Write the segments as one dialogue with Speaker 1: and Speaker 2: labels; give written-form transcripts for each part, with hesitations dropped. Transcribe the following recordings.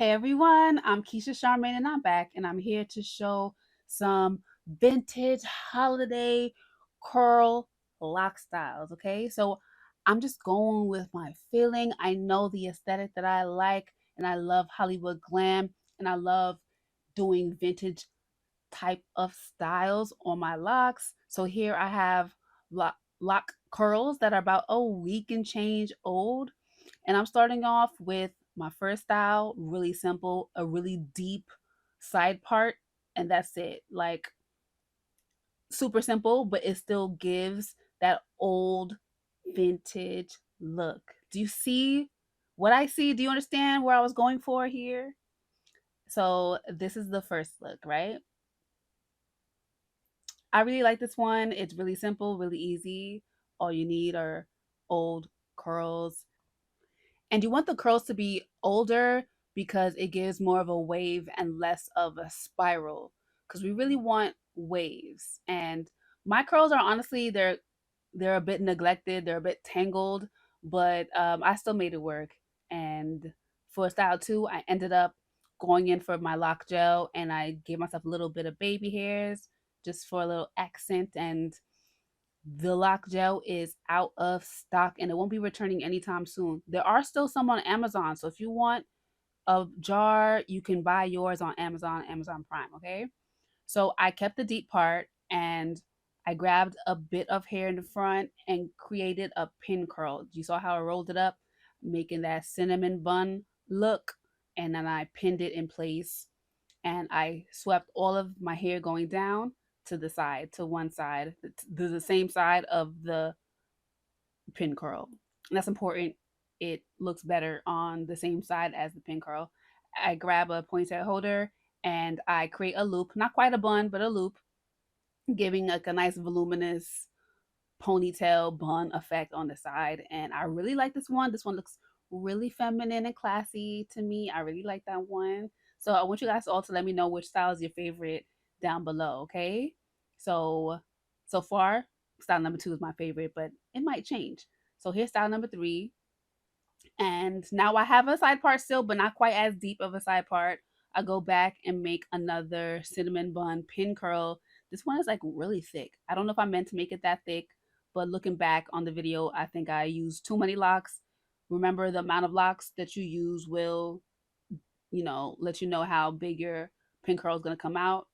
Speaker 1: Hey everyone, I'm Keisha Charmaine and I'm back and I'm here to show some vintage holiday curl lock styles. Okay, so I'm just going with my feeling. I know the aesthetic that I like and I love Hollywood glam and I love doing vintage type of styles on my locks. So here I have lock curls that are about a week and change old. And I'm starting off with my first style, really simple, a really deep side part, and that's it. Like super simple, but it still gives that old vintage look. Do you see what I see? Do you understand where I was going for here? So this is the first look, right? I really like this one. It's really simple, really easy. All you need are old curls. And you want the curls to be older because it gives more of a wave and less of a spiral. Because we really want waves. And my curls are honestly they're a bit neglected, they're a bit tangled, but I still made it work. And for style two, I ended up going in for my lock gel and I gave myself a little bit of baby hairs just for a little accent. And the lock gel is out of stock and it won't be returning anytime soon. There are still some on Amazon. So if you want a jar, you can buy yours on Amazon, Amazon Prime, okay? So I kept the deep part and I grabbed a bit of hair in the front and created a pin curl. You saw how I rolled it up, making that cinnamon bun look. And then I pinned it in place and I swept all of my hair going down to the side, to one side, to the same side of the pin curl. And that's important. It looks better on the same side as the pin curl. I grab a ponytail holder and I create a loop, not quite a bun, but a loop, giving like a nice voluminous ponytail bun effect on the side. And I really like this one. This one looks really feminine and classy to me. I really like that one. So I want you guys all to let me know which style is your favorite down below, okay? So so far, style number two is my favorite, but it might change. So here's style number three. And now I have a side part still, but not quite as deep of a side part. I go back and make another cinnamon bun pin curl. This one is like really thick. I don't know if I meant to make it that thick, but looking back on the video, I think I used too many locks. Remember, the amount of locks that you use will, let you know how big your pin curl is going to come out.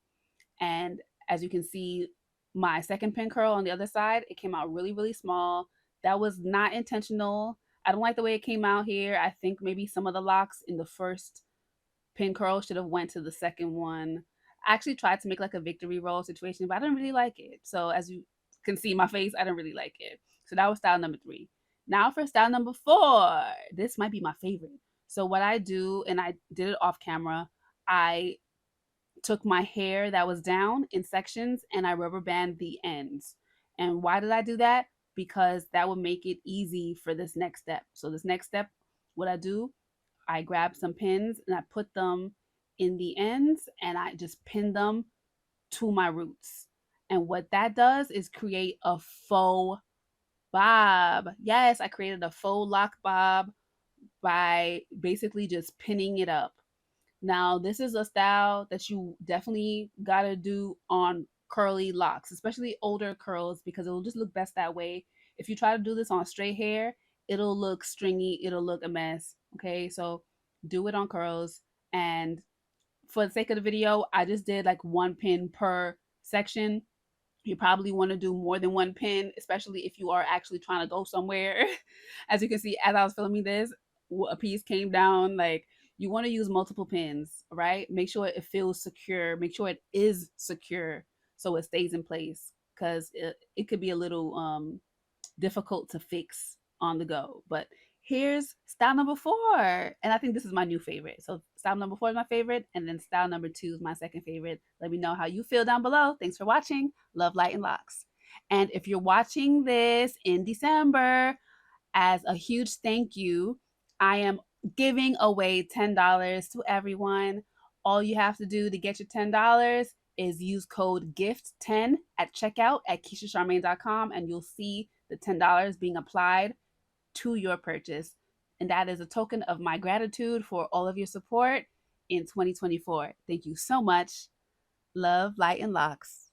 Speaker 1: And as you can see, my second pin curl on the other side, it came out really, really small. That was not intentional. I don't like the way it came out here. I think maybe some of the locks in the first pin curl should have went to the second one. I actually tried to make like a victory roll situation, but I didn't really like it. So as you can see my face, I didn't really like it. So that was style number three. Now for style number four. This might be my favorite. So what I do, and I did it off camera, I took my hair that was down in sections and I rubber band the ends. And why did I do that? Because that would make it easy for this next step. So this next step, what I do, I grab some pins and I put them in the ends and I just pin them to my roots. And what that does is create a faux bob. Yes, I created a faux lock bob by basically just pinning it up. Now, this is a style that you definitely gotta do on curly locks, especially older curls, because it will just look best that way. If you try to do this on straight hair, it'll look stringy, it'll look a mess. Okay, so do it on curls. And for the sake of the video, I just did like one pin per section. You probably want to do more than one pin, especially if you are actually trying to go somewhere. As you can see, as I was filming this, a piece came down. Like, you want to use multiple pins, right? Make sure it feels secure. Make sure it is secure so it stays in place, because it could be a little difficult to fix on the go. But here's style number four. And I think this is my new favorite. So style number four is my favorite. And then style number two is my second favorite. Let me know how you feel down below. Thanks for watching. Love, light, and locks. And if you're watching this in December, as a huge thank you, I am giving away $10 to everyone. All you have to do to get your $10 is use code GIFT10 at checkout at KeishaCharmaine.com and you'll see the $10 being applied to your purchase. And that is a token of my gratitude for all of your support. in 2024. Thank you so much. Love, light, and locks.